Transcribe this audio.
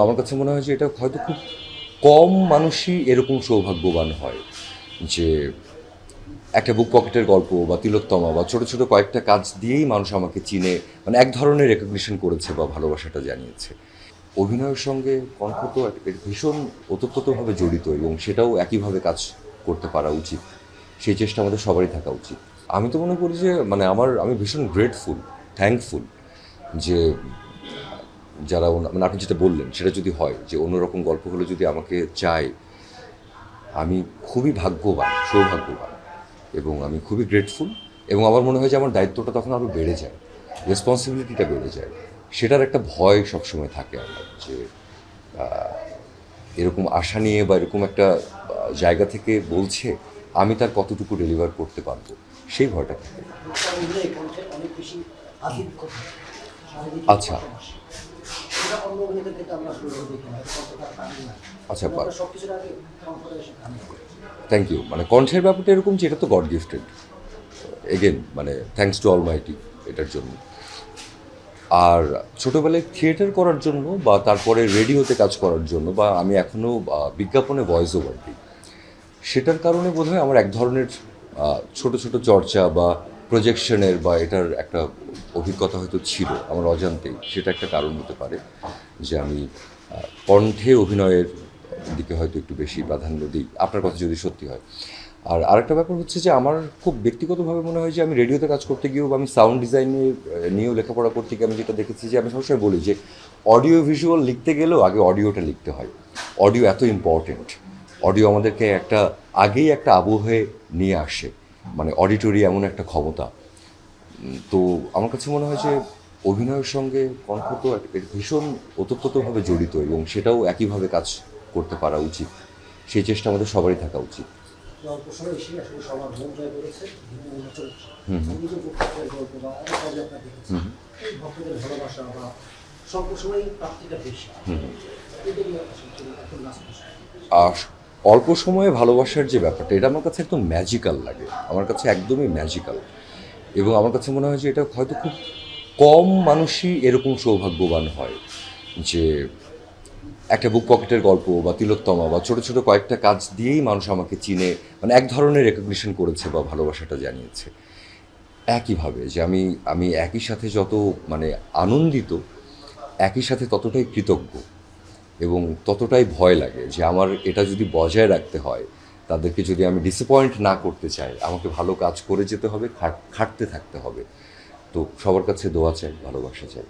আমার কাছে মনে হয় যে এটা হয়তো খুব কম মানুষই এরকম সৌভাগ্যবান হয় যে একটা বুক পকেটের গল্প বা তিলোত্তমা বা ছোট ছোট কয়েকটা কাজ দিয়েই মানুষ আমাকে চিনে, মানে এক ধরনের রেকগনিশন করেছে বা ভালোবাসাটা জানিয়েছে। অভিনয়ের সঙ্গে কণ্ঠ তো ভীষণ ওতপ্রোতভাবে জড়িত এবং সেটাও একইভাবে কাজ করতে পারা উচিত। সেই চেষ্টা আমাদের সবারই থাকা উচিত। আমি তো মনে করি যে মানে আমি ভীষণ গ্রেটফুল, থ্যাঙ্কফুল যে যারা মানে আপনি যেটা বললেন সেটা যদি হয় যে অন্যরকম গল্প হলে যদি আমাকে চায়, আমি খুবই ভাগ্যবান, সৌভাগ্যবান এবং আমি খুবই গ্রেটফুল। এবং আমার মনে হয় যে আমার দায়িত্বটা তখন আরও বেড়ে যায়, রেসপন্সিবিলিটিটা বেড়ে যায়। সেটার একটা ভয় সবসময় থাকে আমার যে এরকম আশা নিয়ে বা এরকম একটা জায়গা থেকে বলছে, আমি তার কতটুকু ডেলিভার করতে পারবো, সেই ভয়টা থাকে। আচ্ছা আচ্ছা, থ্যাংক ইউ। মানে কণ্ঠের ব্যাপারটা এরকম যে এটা তো গড গিফটেড, এগেন মানে থ্যাঙ্কস টু অলমাইটি এটার জন্য। আর ছোটোবেলায় থিয়েটার করার জন্য বা তারপরে রেডিওতে কাজ করার জন্য বা আমি এখনও বিজ্ঞাপনে ভয়েস ওভার দিই, সেটার কারণে বোধহয় আমার এক ধরনের ছোট ছোট চর্চা বা প্রজেকশনের বা এটার একটা অভিজ্ঞতা হয়তো ছিল আমার অজান্তেই। সেটা একটা কারণ হতে পারে যে আমি কণ্ঠে অভিনয়ের দিকে হয়তো একটু বেশি প্রাধান্য দিই, আপনার কথা যদি সত্যি হয়। আর আরেকটা ব্যাপার হচ্ছে যে আমার খুব ব্যক্তিগতভাবে মনে হয় যে আমি রেডিওতে কাজ করতে গিয়েও বা আমি সাউন্ড ডিজাইন নিয়েও লেখাপড়া করতে গিয়ে আমি যেটা দেখেছি যে আমি সবসময় বলি যে অডিও ভিজুয়াল লিখতে গেলেও আগে অডিওটা লিখতে হয়। অডিও এত ইম্পর্টেন্ট। অডিও আমাদেরকে আগেই একটা আবহে নিয়ে আসে, মানে অডিটরি এমন একটা ক্ষমতা। তো আমার কাছে মনে হয় যে অভিনয়ের সঙ্গে কণ্ঠ তো ভীষণ ওতপ্রোতভাবে জড়িত এবং সেটাও একইভাবে কাজ করতে পারা উচিত। সেই চেষ্টা আমাদের সবারই থাকা উচিত। আর অল্প সময়ে ভালোবাসার যে ব্যাপারটা, এটা আমার কাছে একদম ম্যাজিক্যাল লাগে, আমার কাছে একদমই ম্যাজিক্যাল। এবং আমার কাছে মনে হয় যে এটা হয়তো খুব কম মানুষই এরকম সৌভাগ্যবান হয় যে একটা বুক পকেটের গল্প বা তিলোত্তমা বা ছোট ছোট কয়েকটা কাজ দিয়েই মানুষ আমাকে চিনে, মানে এক ধরনের রেকগনিশন করেছে বা ভালোবাসাটা জানিয়েছে। একইভাবে যে আমি আমি একই সাথে যত মানে আনন্দিত, একই সাথে ততটাই কৃতজ্ঞ এবং ততটাই ভয় লাগে যে আমার এটা যদি বজায় রাখতে হয়, তাদেরকে যদি আমি ডিসঅ্যাপয়েন্ট না করতে চাই, আমাকে ভালো কাজ করে যেতে হবে, খাটতে থাকতে হবে। তো সবার কাছে দোয়া চাই, ভালোবাসা চাই।